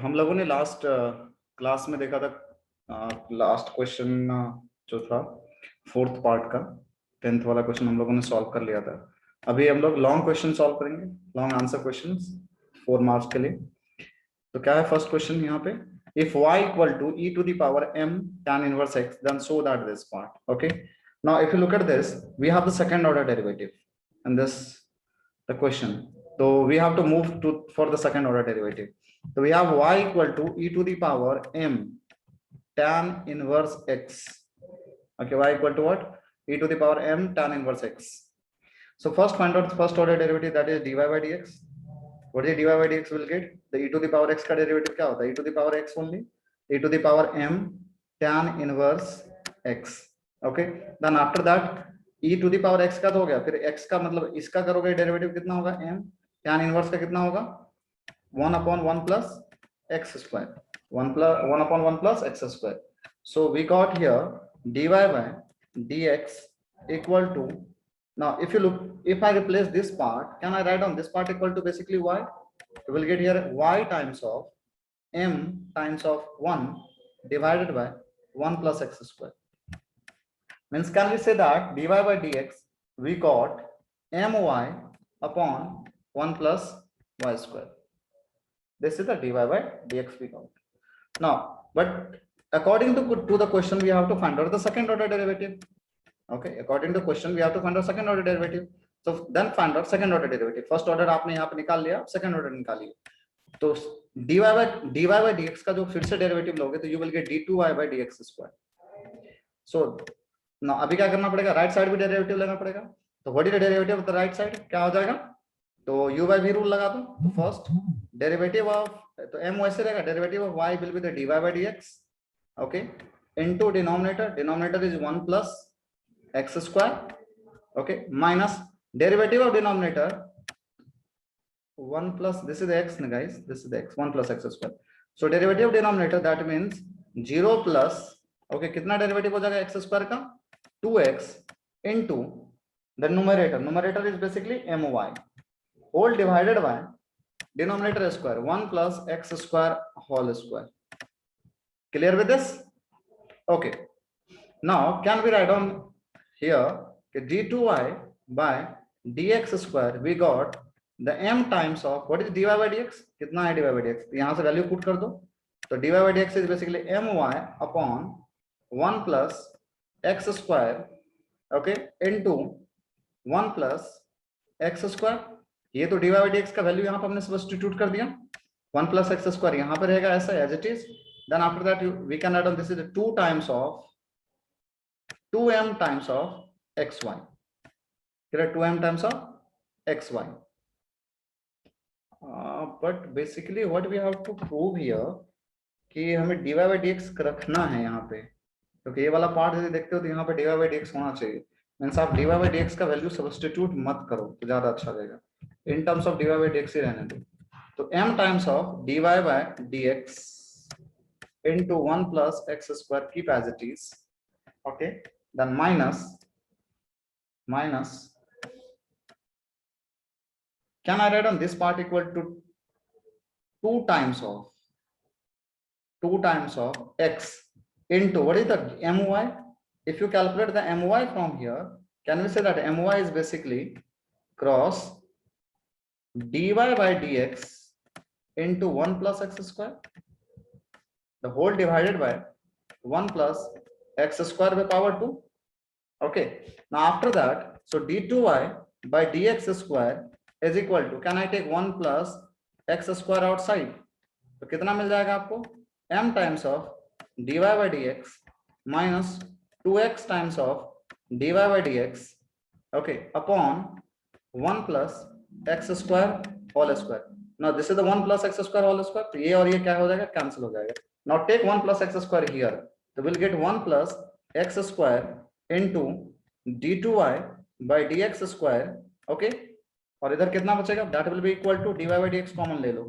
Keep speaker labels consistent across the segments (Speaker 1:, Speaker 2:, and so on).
Speaker 1: हम लोगों ने लास्ट क्लास में देखा था, लास्ट क्वेश्चन जो था फोर्थ पार्ट का 10th वाला क्वेश्चन हम लोगों ने सॉल्व कर लिया था। अभी हम लोग लॉन्ग क्वेश्चन सॉल्व करेंगे, लॉन्ग आंसर क्वेश्चंस 4 मार्क्स के लिए। तो क्या है फर्स्ट क्वेश्चन यहाँ पे, if y equal to e to the power m tan inverse x then show that this part. Okay, now if you look at this, we have the second order derivative and this the question. So we have to move to for the second order derivative. So we have y equal to e to the power m tan inverse x. Okay, y equal to what? E to the power m tan inverse x. So first find out the first order derivative, that is dy by dx. What is dy by dx will get? The e to the power x का derivative क्या होता है? E to the power x only. E to the power m tan inverse x. Okay. Then after that e to the power x का तो हो गया, फिर x का मतलब इसका करोगे डेरिवेटिव कितना होगा? m tan inverse का कितना होगा? 1 upon 1 plus x square. 1 upon 1 plus x square. So we got here dy by dx equal to, now if you look, if I replace this part, can I write down this part equal to basically y? We will get here y times of m times of 1 divided by 1 plus x square. Means can we say that dy by dx we got my upon 1 plus y square. This is the dy by dx we got. Now, but according to the question, we have to find out the second order derivative. Okay, according to the question, we have to find out second order derivative. So then find out second order derivative. First order आपने यहाँ पे निकाल लिया, second order निकालिए. तो dy by dx का जो फिर से डेरिवेटिव लोगे तो you will get d2y by dx square. So now अभी क्या करना पड़ेगा? राइट साइड भी डेरिवेटिव लेना पड़ेगा. तो what is the derivative of the right side? क्या हो जाएगा? तो u by v रूल लगा दो. तो फर्स्ट डेरिवेटिव ऑफ, तो m वैसे रहेगा, derivative of y will be the dy by dx. Okay, into denominator is 1 plus x square. Okay, minus derivative of denominator 1 plus, this is the x guys, this is the x, 1 plus x square. So derivative of denominator, that means 0 plus, okay, कितना derivative हो जाएगा x square का? 2x into the numerator is basically my whole divided by denominator square 1 plus x square whole square. Clear with this? Okay, now can we write down here d2y by dx square, we got the m times of, what is dy by dx? कितना है dy by dx? यहाँ से value put कर दो. तो dy by dx is basically my upon 1 plus x square, okay, into 1 plus x square. ये तो dy by dx का वैल्यू यहाँ पर हमने सब्स्टिट्यूट कर दिया. 1 plus x square यहाँ पर रहेगा ऐसा as it is. Then after that we can add on, this is 2 times of 2m times of xy. Here 2m times of xy. But basically what we have to prove here कि हमें dy by dx रखना है यहाँ पे, क्योंकि ये वाला part यदि देखते हो तो यहाँ पे dy by dx होना चाहिए. मीन्स आप dy by dx का वैल्यू सब्स्टिट्यूट मत करो तो ज्यादा अच्छा रहेगा. In terms of dy by dx ही रहने दो. तो m times of dy by dx into 1 plus x square, keep as it is. Okay, then minus, can I write on this part equal to 2 times of x into, what is the my? If you calculate the my from here, can we say that my is basically cross dy by dx into 1 plus x square, the whole divided by 1 plus x square by power 2. Okay, now after that, so d2y by dx square is equal to, can I take 1 plus x square outside? तो कितना मिल जाएगा आपको? m times of dy by dx minus 2x times of dy by dx, okay, upon 1 plus x square whole square. Now this is the 1 plus x square whole square. तो ये और ये क्या हो जाएगा? कैंसिल हो जाएगा. Now take 1 plus x square here. So we'll get 1 plus x square into d2y by dx square. Okay, और इधर कितना बचेगा? That will be equal to dy by dx common ले लो.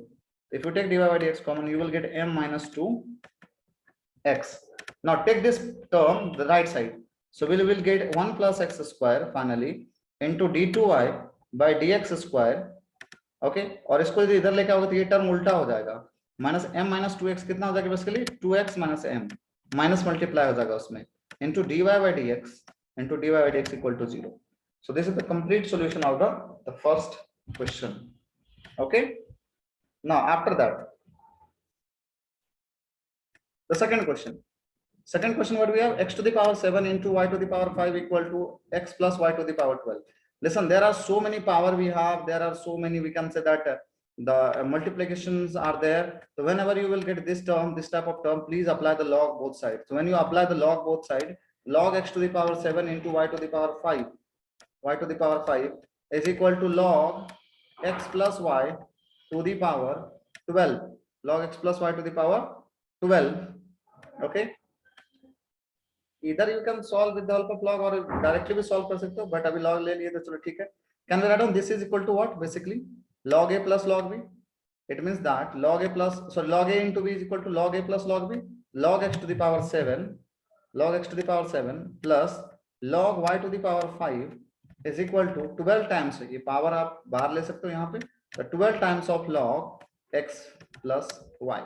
Speaker 1: If you take dy by dx common, you will get m minus 2x. Now take this term the right side. So we will get 1 plus x square finally into d2y by dx square. Okay, और इसको इधर लेके आओगे तो ये term उल्टा हो जाएगा. माइनस m माइनस 2x कितना हो जाएगा basically 2x minus m, minus multiply हो जाएगा उसमें into dy by dx equal to 0. So this is the complete solution of the first question. Okay, now after that the second question what we have, x to the power 7 into y to the power 5 equal to x plus y to the power 12. Listen, there are so many power we have, there are so many, we can say that the multiplications are there. So whenever you will get this term, this type of term, please apply the log both sides. So when you apply the log both sides, log x to the power 7 into y to the power 5, y to the power 5 is equal to log x plus y to the power 12, log x plus y to the power 12. Okay, either you can solve with the help of log or directly भी solve कर सकते हो, but अभी log ले लिए तो चलो ठीक है. Can we write down this is equal to what? Basically log a plus log b. It means that log a plus, so log a into b is equal to log a plus log b. Log x to the power 7, log x to the power 7 plus log y to the power 5 is equal to 12 times, ये power आप बाहर ले सकते हो यहाँ पे, the 12 times of log x plus y.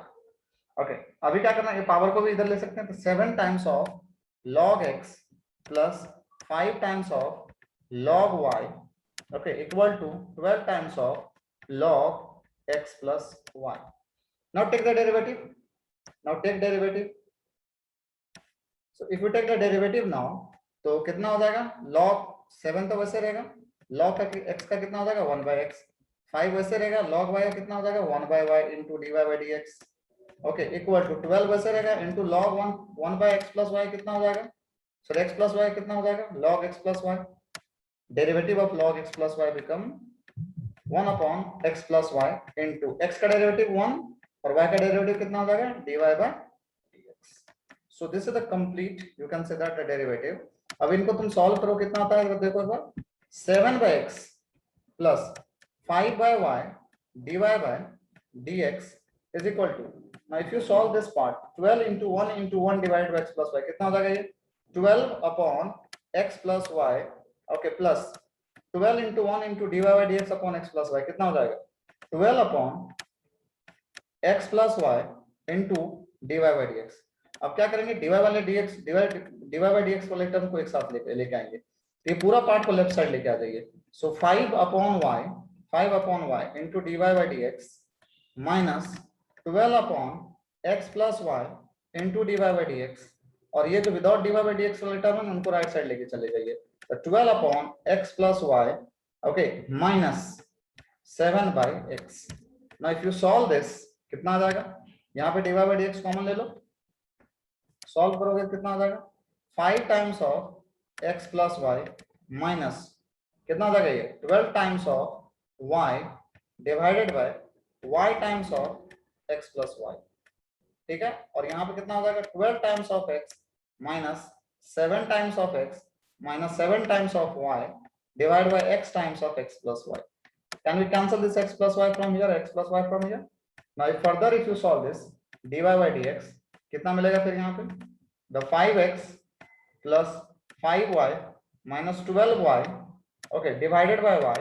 Speaker 1: Okay, अभी क्या करना है, ये पावर को भी इधर ले सकते हैं, तो 7 times of log x plus 5 times of log y, okay, equal to 12 times of log x plus y. Now take the derivative. So if you take the derivative now, तो कितना हो जाएगा, log 7 तो वैसे रहेगा, log का x का कितना हो जाएगा 1 by x, 5 वैसे रहेगा, log y का कितना हो जाएगा 1 by y into dy by dx, okay, equal to 12 वैसे रहेगा into log 1 by x plus y कितना हो जाएगा, so x plus y कितना हो जाएगा log x plus y, derivative of log x plus y become 1 upon x plus y into x का derivative 1 और y का derivative कितना हो जाएगा dy by dx. So this is the complete, you can say that the derivative. अब इनको तुम solve करो कितना आता है देखो एक बार, 7 by x plus 5 by y dy by dx is equal to, now if you solve this part, 12 into 1 divided by x plus y कितना हो जाएगा ये 12 upon x plus y, okay, plus 12 into 1 into dy by dx upon x plus y कितना हो जाएगा 12 upon x plus y into dy by dx. अब क्या करेंगे dy वाले dx, dy by dx वाले टर्म को एक साथ लेके आएंगे, ये पूरा पार्ट को लेफ्ट साइड लेके आ जाइए. सो 5 upon y into dy by dx minus 12 upon x plus y into dy by dx, और ये जो विदाउट dy by dx वाले टर्म है उनको राइट साइड लेके चले जाइए. तो 12 upon x plus y, okay, minus 7 by x. Now if you solve this कितना आ जाएगा, यहाँ पे dy by dx कॉमन ले लो, सॉल्व करोगे कितना आ जाएगा 5 times of x plus y minus कितना आ जाएगा ये 12 times of y divided by y times of x plus y. ठीक है, और यहाँ पे कितना हो जाएगा 12 times of x minus 7 times of x minus 7 times of y divided by x times of x plus y. Can we cancel this x plus y from here, x plus y from here? Now if further if you solve this dy by dx कितना मिलेगा फिर यहाँ पे, the 5x plus 5y minus 12y, okay, divided by y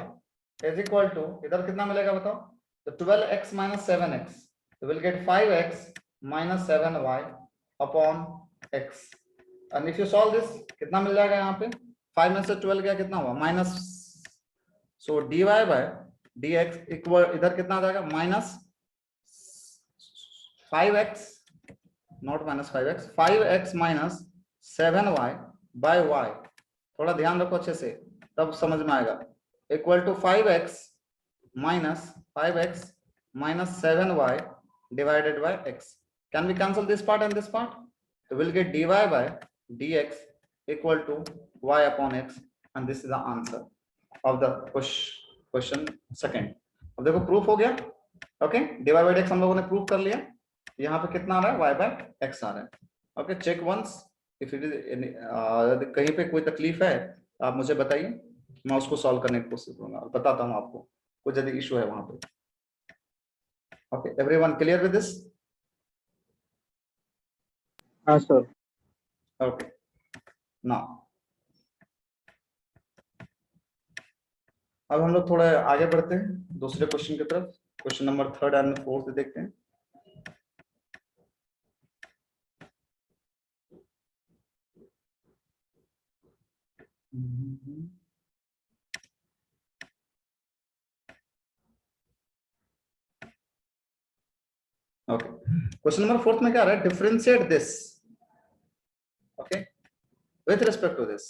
Speaker 1: is equal to, इधर कितना मिलेगा बताओ, तो 12x minus 7x, so we'll get 5x minus 7y upon x. And if you solve this कितना मिल जाएगा यहाँ पे, 5 में से 12 गया कितना हुआ minus, so dy by dx equal इधर कितना आ जाएगा minus 5x, not minus 5x, 5x minus 7y by y, थोड़ा ध्यान रखो अच्छे से तब समझ में आएगा, equal to 5x minus 7y divided by x. Can we cancel this part and this part? So we'll get dy by dx equal to y upon x, and this is the answer of the question second. अब देखो proof हो गया, okay, dy by dx हम लोगों ने proof कर लिया, यहाँ पे कितना आ रहा है y by x आ रहा है. Okay, check once if it is, कहीं पे कोई तकलीफ है आप मुझे बताइए, मैं उसको सॉल्व करने की कोशिश करूंगा, बताता हूँ आपको कुछ यदि इशू है वहां पे. Okay, everyone clear with this?
Speaker 2: हाँ सर.
Speaker 1: ओके, नाउ अब हम लोग थोड़ा आगे बढ़ते हैं दूसरे क्वेश्चन की तरफ. Question number 3rd and 4th देखते हैं. ओके, क्वेश्चन नंबर 4 में क्या आ रहा है, differentiate this, okay, with respect to this.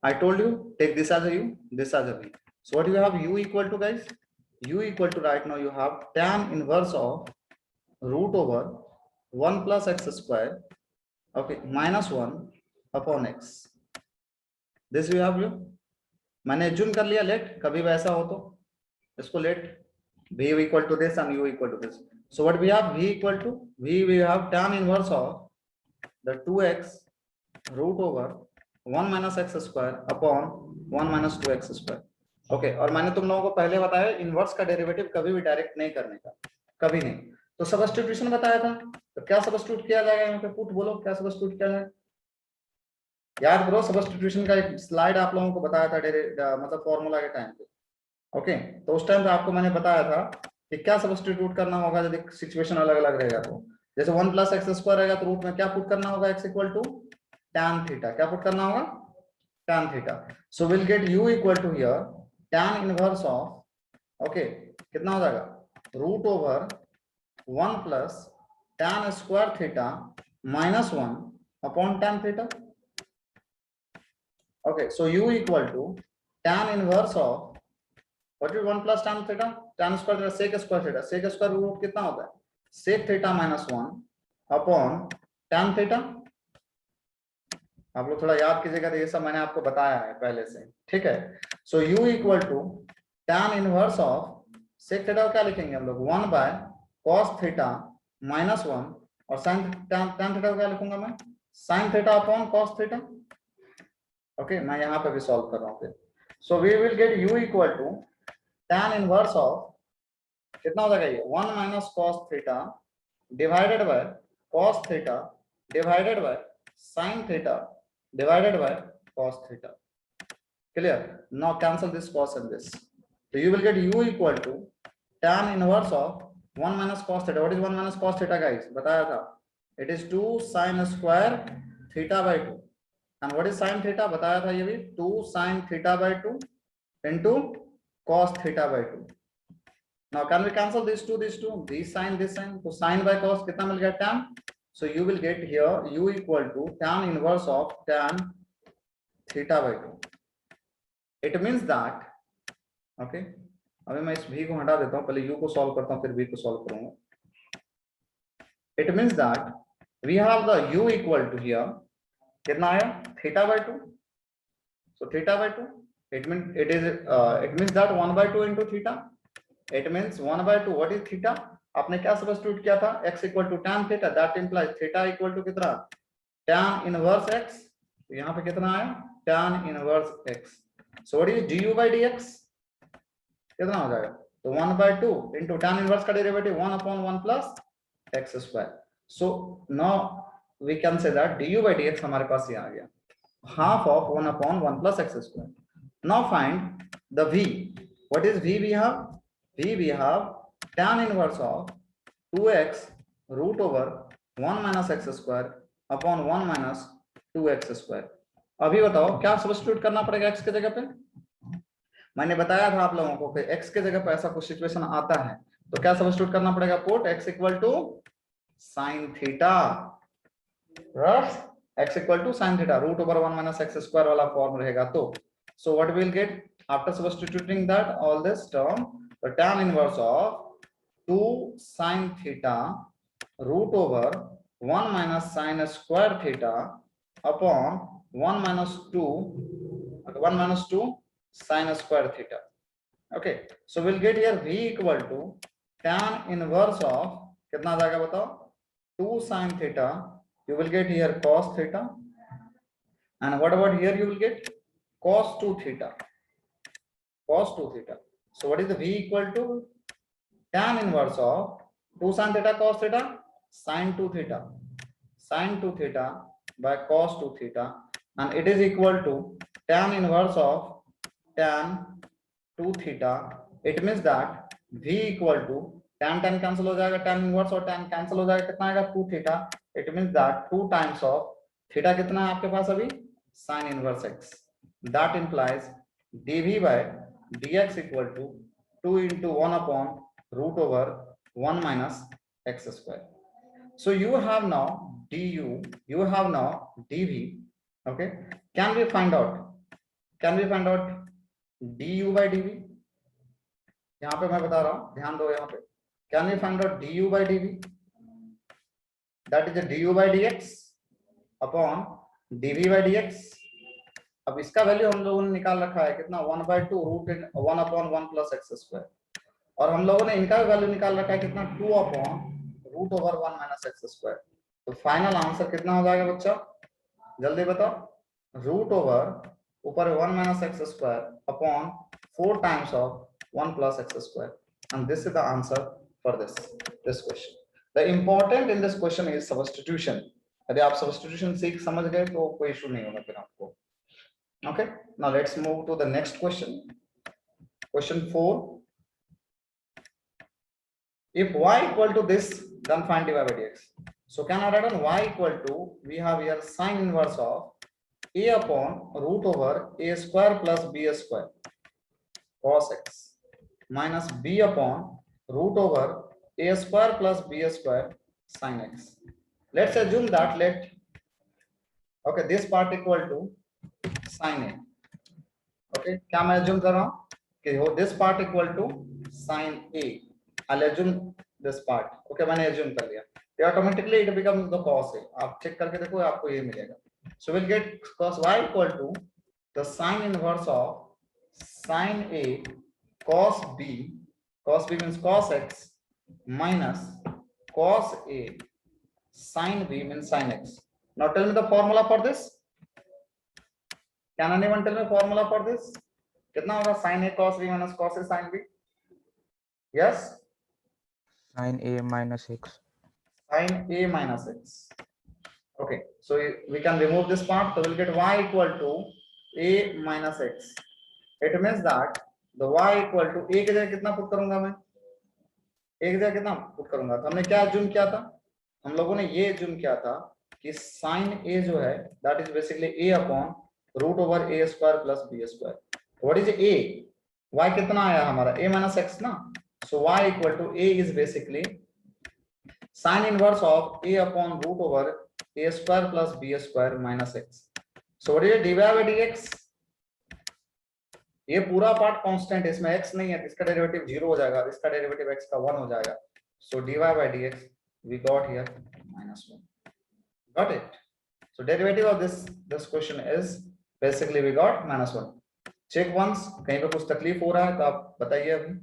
Speaker 1: I told you take this as a u, this as a v. So what do you have, u equal to, guys, u equal to, right now you have tan inverse of root over 1 plus x square, okay, minus 1 upon x. This you have, you, मैंने assume कर लिया let, कभी वैसा हो तो इसको let v equal to this and u equal to this. So what we have, v equal to, we have tan inverse of the 2x root over 1 minus x square upon 1 minus 2x square. Okay, और मैंने तुम लोगों को पहले बताया inverse का derivative कभी भी डायरेक्ट नहीं करने का, कभी नहीं। तो सब्स्टिट्यूशन बताया था, तो क्या सब्स्टिट्यूट किया जाएगा यहाँ पे, पुट बोलो क्या सब्स्टिट्यूट किया जाएगा, याद करो सब्स्टिट्यूशन का एक स्लाइड आप लोगों को बताया था मतलब फॉर्मूला के टाइम पे। ओके, तो उस टाइम पे आपको मैंने बताया था कि क्या सब्स्टिट्यूट करना होगा यदि सिचुएशन अलग अलग रहेगा। तो जैसे 1 प्लस एक्स स्क्वायर रहेगा तो रूट में क्या पुट करना होगा, x equal to tan theta, क्या पुट करना होगा, tan theta. So will get u equal to here tan inverse of, okay, कितना हो जाएगा, root over 1 plus tan square theta minus 1 upon tan theta. Okay, so u equal to tan inverse of what is 1 plus tan theta, tan square theta sec square theta, sec square root कितना होता है, sec theta minus 1 upon tan theta. आप लोग थोड़ा याद कीजिएगा, तो ये सब मैंने आपको बताया है पहले से, ठीक है। So u equal to tan inverse of sec theta क्या लिखेंगे हम लोग, 1 बाय cos थीटा माइनस 1, और sin tan थीटा क्या लिखूंगा मैं, sin theta upon cos theta. Okay, मैं यहाँ पे भी सॉल्व कर रहा हूँ फिर। So we will get u equal to tan inverse of कितना हो जाएगा ये 1 minus cos theta divided by cos theta divided by sin theta divided by cos theta. Clear? Now cancel this cos and this. So you will get u equal to tan inverse of 1 minus cos theta. What is 1 minus cos theta, guys? बताया था. It is 2 sin square theta by 2. And what is sin theta? बताया था ये भी 2 sin theta by 2 into cos theta by 2. Now can we cancel these two, this sin, so sin by cos कितना मिल गया, tan. So you will get here u equal to tan inverse of tan theta by 2. It means that, okay, अभी मैं इस v को हटा देता हूं, पहले u को सॉल्व करता हूं फिर v को सॉल्व करूंगा। It means that we have the u equal to here कितना आया, theta by 2. So theta by 2, it means that 1 by 2 into theta. It means 1 by 2. What is theta? आपने क्या सब्स्टिट्यूट किया था, x equal to tan theta, that implies theta equal to कितना, tan inverse x। तो यहाँ पे कितना आया, tan inverse x। So what is du by dx, कितना हो जाएगा, तो 1 by 2 into tan इनवर्स का derivative 1 upon 1 plus x square. So now we can say that du by dx हमारे पास ये आ गया, half of 1 upon 1 plus x square. Now find the v. What is v we have, v we have tan inverse of 2x root over 1 minus x square upon 1 minus 2x square. अभी बताओ क्या substitute करना पड़ेगा x के जगह पे, मैंने बताया था आप लोगों को कि x के जगह पे ऐसा कुछ सिचुएशन आता है तो क्या सब्स्टिट्यूट करना पड़ेगा, put x equal to sin theta, x equal to sin theta, root over 1 minus x square वाला फॉर्म रहेगा। तो so what we will get after substituting that all this term, the tan inverse of 2 sin theta root over 1 minus sin square theta upon 1 minus 2 sin square theta. Okay, so we'll get here v equal to tan inverse of कितना आ जाएगा बताओ, 2 sin theta, you will get here cos theta, and what about here you will get cos 2 theta. So what is the v equal to tan inverse of 2 sin theta cos theta sin 2 theta by cos 2 theta, and it is equal to tan inverse of tan 2 theta. It means that v equal to tan cancel हो जाएगा, tan inverse और tan cancel हो जाएगा, कितना आएगा 2 theta. It means that 2 times of theta कितना है आपके पास अभी, sin inverse x. that implies dv by dx equal to 2 into 1 upon root over 1 minus x square. So you have now du, you have now dv. Okay, can we find out du by dv? यहाँ पे मैं बता रहा हूं, ध्यान दो यहाँ पे. Can we find out du by dv? That is the du by dx upon dv by dx. अब इसका वैल्यू हम लोगों ने निकाल रखा है कितना, 1/2 root 1 upon 1 plus x square, और हम लोगों ने इनका वैल्यू निकाल रखा है कितना, 2 upon root over 1 minus x square. तो फाइनल आंसर कितना हो जाएगा बच्चा, जल्दी बताओ. रूट ओवर ऊपर 1 minus x square upon 4 times of 1 plus x square. And this is the answer for this question. The important in this question is substitution. यदि आप सब्स्टिट्यूशन सीख समझ गए तो कोई इशू नहीं होगा फिर आपको. Okay, now let's move to the next question. Question 4. If y equal to this, then find dy by dx. So can I write on y equal to, we have here sine inverse of a upon root over a square plus b square cos x minus b upon root over a square plus b square sin x. Let's assume that okay, this part equal to sin a. Okay, क्या मैं assume कर रहा हूँ कि हो this part equal to sin a. I'll assume this part. Okay, मैंने assume कर लिया. तो automatically it becomes the cos a. आप check करके देखो, आपको ये मिलेगा. So we'll get cos y equal to the sin inverse of sin a cos b. Cos b means cos x minus cos a sin b means sin x. Now tell me the formula for this. Can anyone tell me formula for this? कितना होगा sin a cos b minus cos a sin b? Yes.
Speaker 2: Sin a minus x.
Speaker 1: Sin a minus x. Okay, so we can remove this part. So we'll get y equal to a minus x. It means that the y equal to a की जगह कितना put करूंगा मैं? a की जगह कितना put करूंगा? तो हमने क्या assume किया था? हम लोगों ने ये assume किया था कि sin a जो है, that is basically a upon root over a square plus b square. What is a? y कितना आया हमारा, a minus x ना. So y equal to a is basically sin inverse of a upon root over a square plus b square minus x. So what is dy by dx? ये पूरा part constant है, इसमें x नहीं है, इसका derivative 0 हो जाएगा, इसका डेरिवेटिव x का 1 हो जाएगा. So dy by dx we got here -1. Got it? So derivative of this question is basically we got -1. Check once, कहीं पे कुछ तकलीफ हो रहा है तो आप बताइए अभी.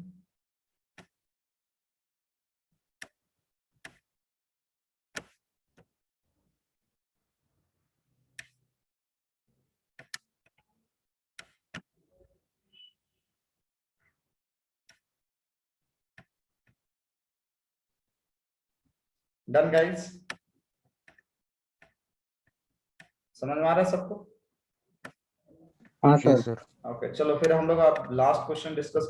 Speaker 1: Done guys? समझ में आ रहा है सबको?
Speaker 2: हाँ सर.
Speaker 1: ओके, चलो फिर हम लोग आप लास्ट क्वेश्चन डिस्कस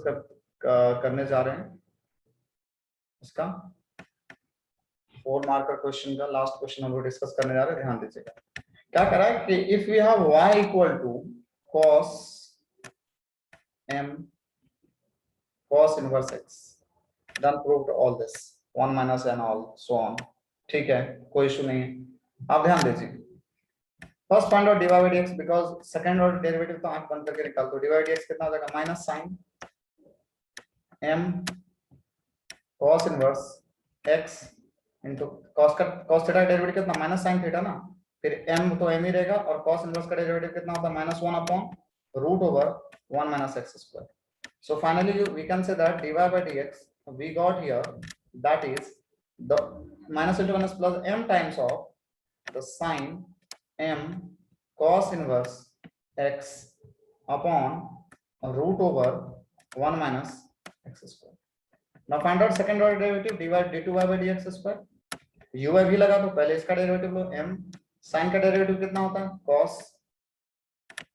Speaker 1: करने जा रहे हैं. इसका 4 मार्कर क्वेश्चन का लास्ट क्वेश्चन हम लोग डिस्कस करने जा रहे हैं. ध्यान दीजिएगा. क्या करा है कि if we have y equal to cos m cos inverse x, then proved all this 1 minus and all so on. ठीक है, कोई इशू नहीं है. आप ध्यान दीजिए. First find out dy by dx, because second order derivative तो आंख बंद करके निकाल दो. dy by dx कितना हो जाएगा, minus sine m cos inverse x into cos theta का डेरिवेटिव कितना, माइनस साइन थीटा ना. फिर m तो m ही रहेगा, और cos इनवर्स का डेरिवेटिव कितना होता है, -1 upon root over 1 minus x square. So finally we can say that dy by dx we got here, that is the minus into minus plus m times of the sine m cos inverse x upon root over 1 minus x square. Now find out second order derivative dy d2y by dx square. u भी लगा तो पहले इसका derivative लो. m sin का derivative कितना होता है, cos.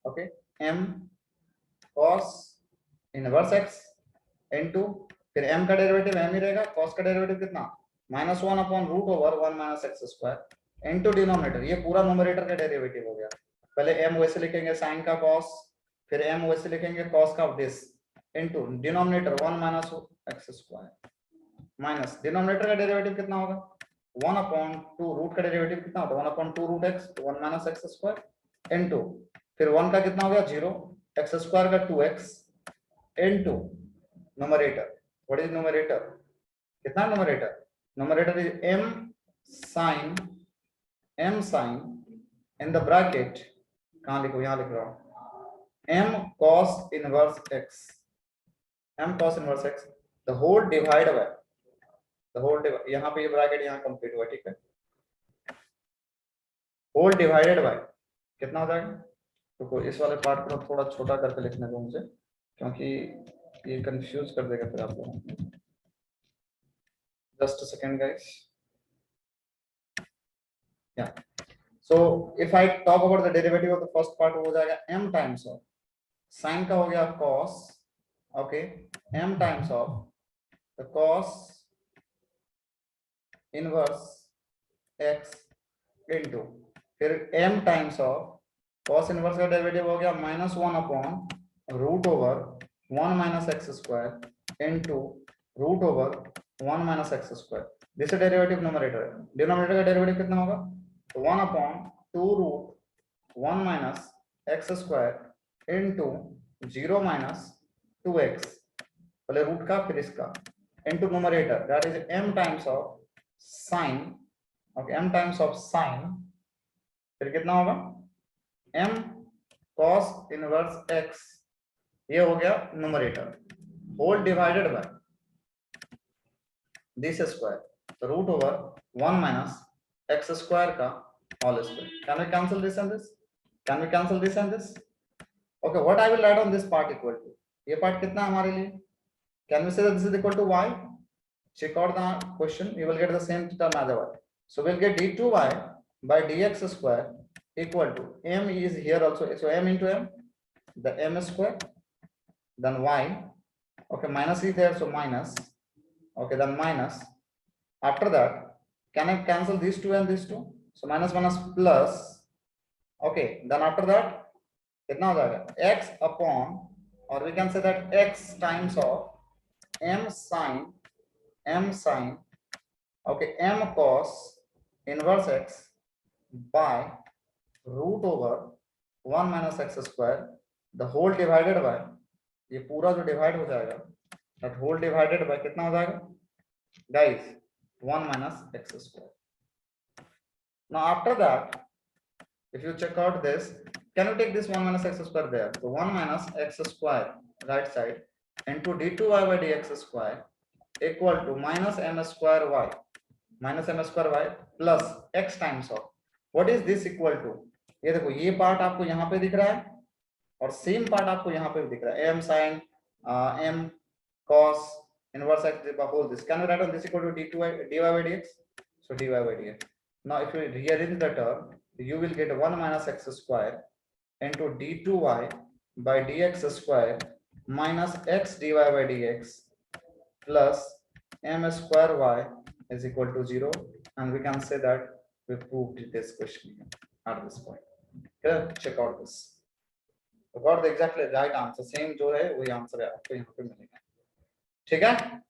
Speaker 1: Okay, m cos inverse x into फिर m का डेरिवेटिव m ही रहेगा, cos का डेरिवेटिव कितना, -1 upon root over 1 minus x square into denominator. ये पूरा न्यूमरेटर का डेरिवेटिव हो गया. पहले m वैसे लिखेंगे sin का cos, फिर m वैसे लिखेंगे cos का this into denominator 1 minus x square minus denominator का डेरिवेटिव कितना होगा 1/2 रूट का डेरिवेटिव कितना होता है 1/2 root x 1 minus x square into फिर 1 का कितना हो गया 0 x स्क्वायर का 2x into numerator what is numerator कितना numerator is m sin in the bracket कहां लिखो यहां लिख रहा हूं m cos inverse x the whole divided by यहां पे ये ब्रैकेट यहां कंप्लीट हुआ ठीक है होल डिवाइडेड बाय कितना हो जाएगा तो इस वाले पार्ट को थोड़ा छोटा करके लिखने दो मुझे क्योंकि ये कंफ्यूज कर देगा फिर आप लोगों को जस्ट अ सेकंड गाइस या so if I talk about the derivative of the first part हो जाएगा m times of sin का हो गया cos okay m times of the cos inverse x into फिर m times of cos inverse का derivative हो गया -1 root over 1 minus x square into root over 1 minus x square this derivative numerator denominator का derivative कितना होगा तो 1/2 root 1 minus x square into 0 minus 2x पहले root का फिर इसका into numerator that is m times of sin okay m times of sin फिर कितना होगा m cos इनवर्स x ये हो गया numerator whole divided by this square तो root over 1 minus x square का whole square can we cancel this and this okay what I will write on this part equal to ये part कितना हमारे लिए can we say that this is equal to y check out the question you will get the same term as y so we'll get d2y by dx square equal to m is here also so m into m the m square then y okay minus is there so minus okay then minus after that can I cancel these two and these two so minus minus plus okay then after that kitna ho jayega x upon or we can say that x times of m sin okay m cos inverse x by root over 1 minus x square the whole divided by ये पूरा जो divide हो जाएगा that whole divided by कितना हो जाएगा guys 1 minus x square now after that if you check out this can you take this 1 minus x square there so 1 minus x square right side into d2y by dx square equal to minus m square y plus x times of what is this equal to ये देखो ये part आपको यहाँ पे दिख रहा है और सेम पार्ट आपको यहाँ पे भी दिख रहा है m sin m cos inverse x by whole this can we write on this equal to dy by dx so dy by dx now if you rearrange the term you will get 1 minus x square into d2y by dx square minus x dy by dx plus m square y is equal to 0 and we can say that we proved this question at this point okay check out this we got the exactly right answer same जो है वही answer है आपको यहाँ पे मिलेगा ठीक है